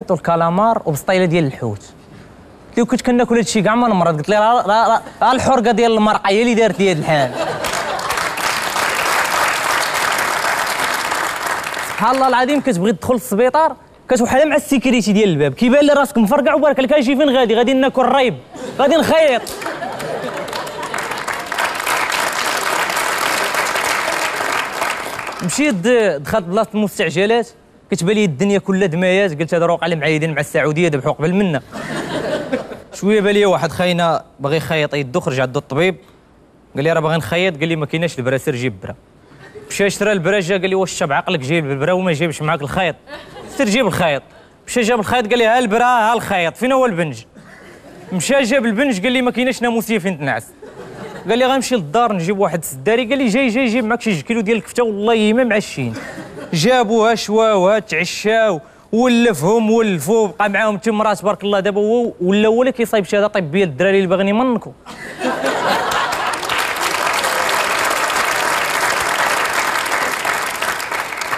والكالامار وبسطيله ديال الحوت. قلت له كنت كناكل هادشي كاع ما نمرض. قلت لي راه الحرقه ديال المرقه هي اللي دارت لي هاد الحال. سبحان الله العظيم كتبغي تدخل للسبيطار كتوحلها مع السيكريتي ديال الباب، كيبان لي راسك مفرقع وبارك لك شي فين غادي ناكل الريب، غادي نخيط. مشيت دخلت بلاصه المستعجلات، كتبان لي الدنيا كلها دمايات. قلت هذا راه وقع لي معايدين مع السعوديه ذبحوا قبل منا. شويه بان لي واحد خاينه باغي يخيط يدو، خرج عندو الطبيب قال لي راه باغي نخيط، قال لي ما كايناش البرا سير جيب برا. مشى شرا البرا، جا قال لي واش شاب عقلك جايب البرا وما جايبش معاك الخيط؟ سير جيب الخيط. مشى جاب الخيط قال لي ها البرا ها الخيط، فين هو البنج؟ مشى جاب البنج قال لي ما كايناش ناموسيه فين تنعس. قال لي غنمشي للدار نجيب واحد السداري، قال لي جاي جيب معاك شي 2 كيلو ديال الكفته والله ما معشين. جابوها شواوها تعشاو ولفهم ولفوا، بقى معاهم تمرات تبارك الله. دابا هو ولا هو اللي كيصايب شهاده طبيه للدراري اللي باغيين يمنكوا.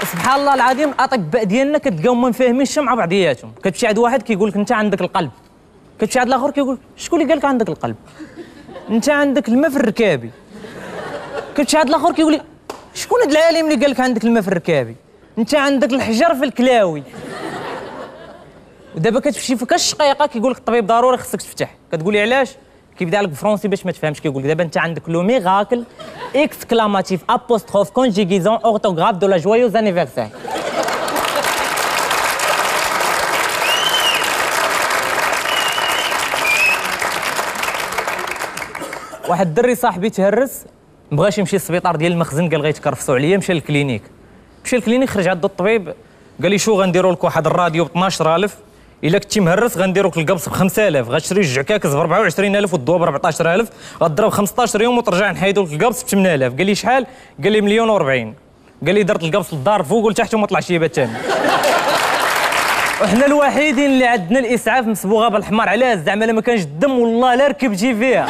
سبحان الله العظيم الاطباء ديالنا كتلقاهم ما فاهمينش مع بعضياتهم. كتمشي عند واحد كيقول لك انت عندك القلب، كتمشي عند الاخر كيقول شكون اللي قال لك عندك القلب؟ انت عندك الماء في الركابي. كتمشي عند الاخر كيقول لي شكون هذا العالم اللي قال لك عندك الماء في الركابي؟ انت عندك الحجر في الكلاوي. ودابا كتمشي في كاش شقيقه كيقول لك الطبيب ضروري خصك تفتح، كتقول لي علاش؟ كيبدا لك بالفرنسي باش ما تفهمش، كيقول لك دابا انت عندك لو ميراكل اكسكلاماتيف ابوستروف كونجيغيزون اورتوغراف دو لا جويوز انيفرسير. واحد الدري صاحبي تهرس مبغاش يمشي للسبيطار ديال المخزن، قال غيتكرفسوا عليا، مشى للكلينيك. مشى للكلينيك خرج عند الطبيب قال لي شو غنديروا لك واحد الراديو ب 12000، الا كنتي مهرس غنديروا لك القبص ب 5000، غتشري جوج عكاكس ب 24000 والضوا ب 14000، غضرب 15 يوم وترجع نحيدوا لك القبص ب 8000. قال لي شحال؟ قال لي 1,040,000. قال لي درت القبص للدار فوق ولتحت وما طلعش يبات ثاني. وحنا الوحيدين اللي عندنا الاسعاف مصبوغه بالحمار. علاش؟ زعما ما كانش الدم والله لا ركبتي فيها.